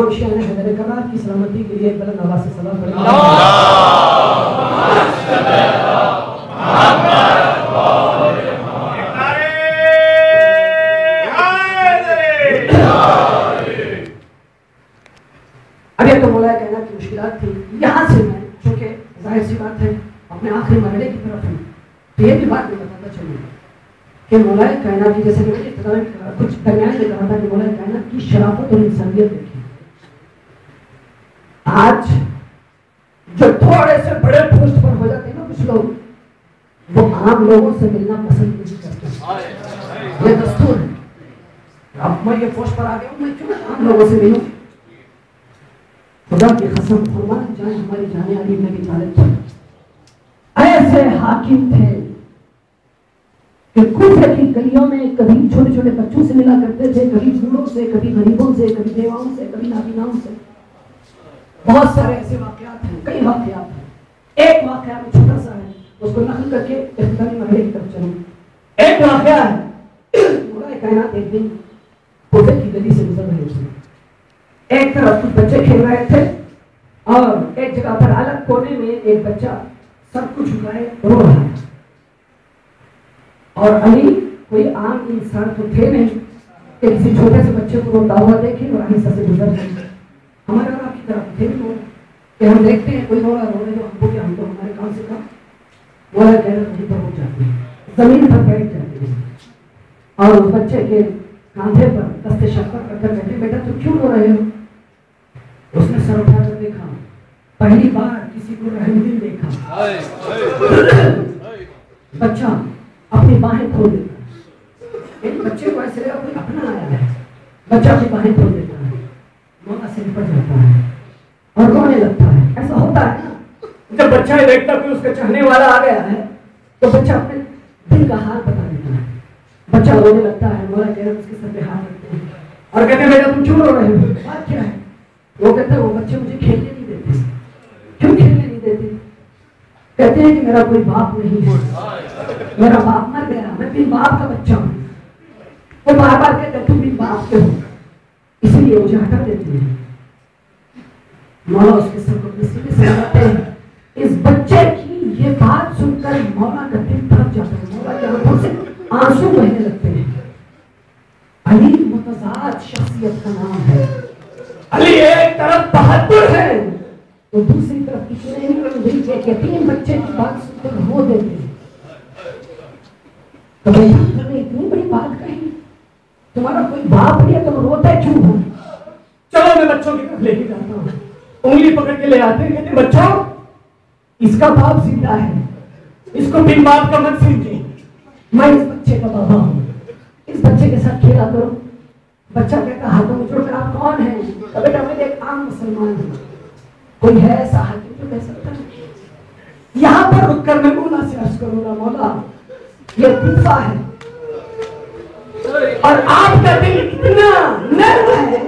तमाम शियाने हैदर करार की सलामती के लिए बुलंद आवाज से सलाम करें। अभी तो मौला कहना की मुश्किलात थी, यहाँ से मैं चूँकि जाहिर सी बात है अपने आखिरी मरहले की तरफ हूँ, तो ये भी बात मैं बताता चलूँगा कि मौला कहना की, जैसे मैंने इब्तिदा में कुछ दरमियान में कहा था कि मौला कहना की शराफत और इंसानियत देखी। आज जो थोड़े से बड़े पोस्ट पर हो जाते हैं ना कुछ लोग, वो आम लोगों से मिलना पसंद नहीं करते। ये दस्तूर है। अब मैं ये पोस्ट पर आ गया हूँ, मैं क्यों आम लोगों से मिलूं? खुदा की कसम, कुर्बान जाए हमारी जाने वाली नबी जालिम ऐसे हाकिम थे कि कुफर की गलियों में कभी छोटे छोटे बच्चों से मिला करते थे, कभी बूढ़ों से, कभी गरीबों से, कभी बेवाओं से, कभी नाबीनाओं से। बहुत सारे ऐसे वाकयात हैं, कई वाकयात हैं। एक वाकया में छोटा सा है, उसको नकल करके इब्तिदाई मरहले की तरफ चलूं। एक वाकया है, मौला कायनात एक दिन कुफर की गली से गुजर रहे थे। एक तरफ कुछ बच्चे खेल रहे थे और एक जगह पर अलग कोने में एक बच्चा सब कुछ झुकाए रो रहा है। और अली कोई आम इंसान तो थे नहीं कि किसी छोटे से बच्चे को रोता हुआ देखे और आहिस्ता से गुजर जाए। हमारे और आपकी तरफ थे भी लोग कि हम देखते हैं कोई रो रहा है तो हमको क्या, हम तो हमारे काम से काम बोला कह रहे वहीं पर रुक जाते हैं, जमीन पर बैठ जाते हैं और उस बच्चे के कांधे पर दस्ते शक्कर करकर कहते, बेटा तुम क्यों रो रहे हो? उसने सर उठाकर देखा, पहली बार किसी को रहमदिल देखा। बच्चा अपनी बाहें खोल देता है, एक बच्चे को ऐसे लगा कोई अपना आया है, बच्चा अपनी बाहें खोल देता है, मौला से निपट जाता है और रोने लगता है। ऐसा होता है ना, जब बच्चा देखता कि उसका चाहने वाला आ गया है तो बच्चा अपने दिल का हाल बता देता है, बच्चा रोने लगता है। मौला कह रहे उसके सर पे हाथ रखते हैं और कहते हैं बेटा तुम क्यों रो रहे हो, बात क्या है? वो कहते हैं वो बच्चे मुझे खेलने नहीं देते। क्यों खेलने नहीं देते? कहते हैं कि मेरा कोई बाप नहीं है, मेरा बाप मर गया, मैं भी बाप का बच्चा हूँ। वो बार बार कहते तुम भी बाप के हो, इसलिए मुझे हटा देते हैं। मौला उसके सर को सीधे से लगाते हैं। इस बच्चे की ये बात सुनकर मौला का दिल धड़क जाता है, मौला की आंखों से आंसू बहने लगते हैं। अली मुतज़ाद शख्सियत का नाम है। अली एक तरफ बहादुर है तो दूसरी तरफ इतने यतीम बच्चे की बात सुनकर रो देते हैं। तो भैया तुमने इतनी बड़ी बात कही, तुम्हारा कोई बाप नहीं है, तुम रोते क्यों हो? चलो मैं बच्चों की तरफ लेके जाता हूँ। उंगली पकड़ के ले आते हैं, कहते बच्चों इसका बाप जिंदा है, इसको बिन बाप का मत समझिए, मैं इस बच्चे का बाबा हूँ, इस बच्चे के साथ खेला करो। बच्चा कहता हाथों में जोड़कर आप कौन है? तो बेटा मैं एक आम मुसलमान हूँ। कोई है ऐसा हाकिम जो कह सकता है? यहाँ पर रुककर मैं मौला से अर्ज करूंगा, मौला ये कूफा है और आपका दिल इतना नर्म है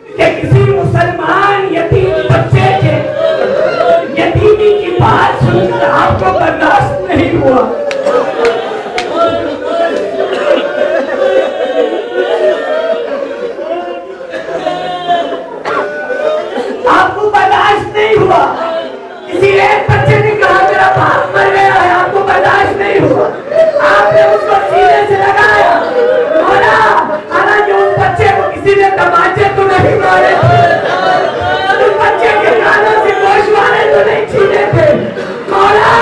कि किसी मुसलमान यतीम बच्चे के यतीमी की बात सुनकर आपको बर्दाश्त नहीं हुआ। आपको बर्दाश्त नहीं हुआ। किसी एक बच्चे ने कहा मेरा बाप मर गया है, आपको बर्दाश्त नहीं हुआ। आपने उसको सीने से लगाया। मौला हालांकि उस बच्चे को किसी ने तमाचे तो नहीं मारे, उस बच्चे के कानों से गोश्त वाले तो नहीं छीने थे। मौला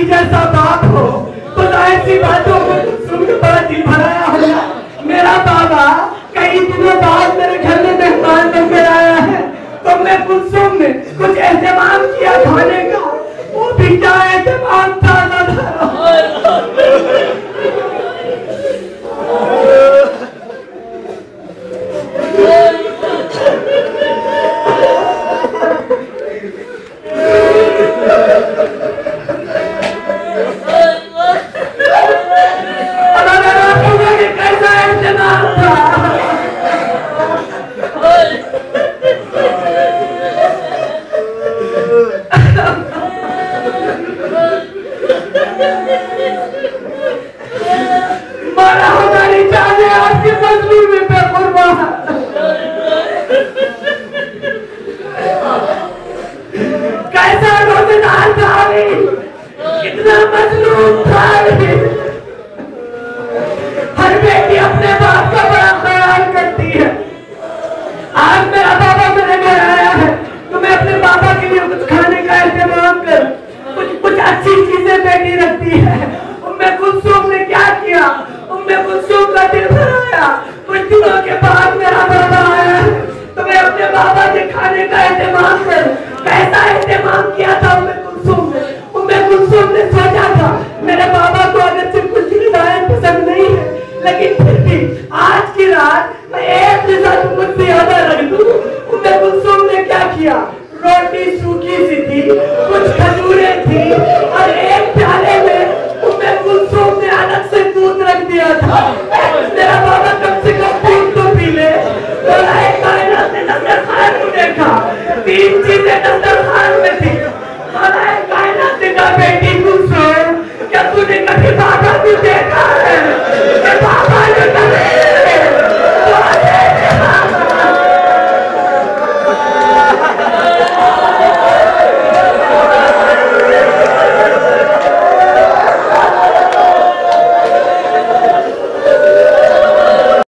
दादी जैसा बाप हो तो ऐसी बातों को सुन के बड़ा दिल भराया होगा। मेरा बाबा कई दिनों बाद मेरे घर में मेहमान बनकर आया है, तो मैं कुलसुम ने कुछ एहतमाम किया खाने का। वो भी क्या एहतमाम था मेरा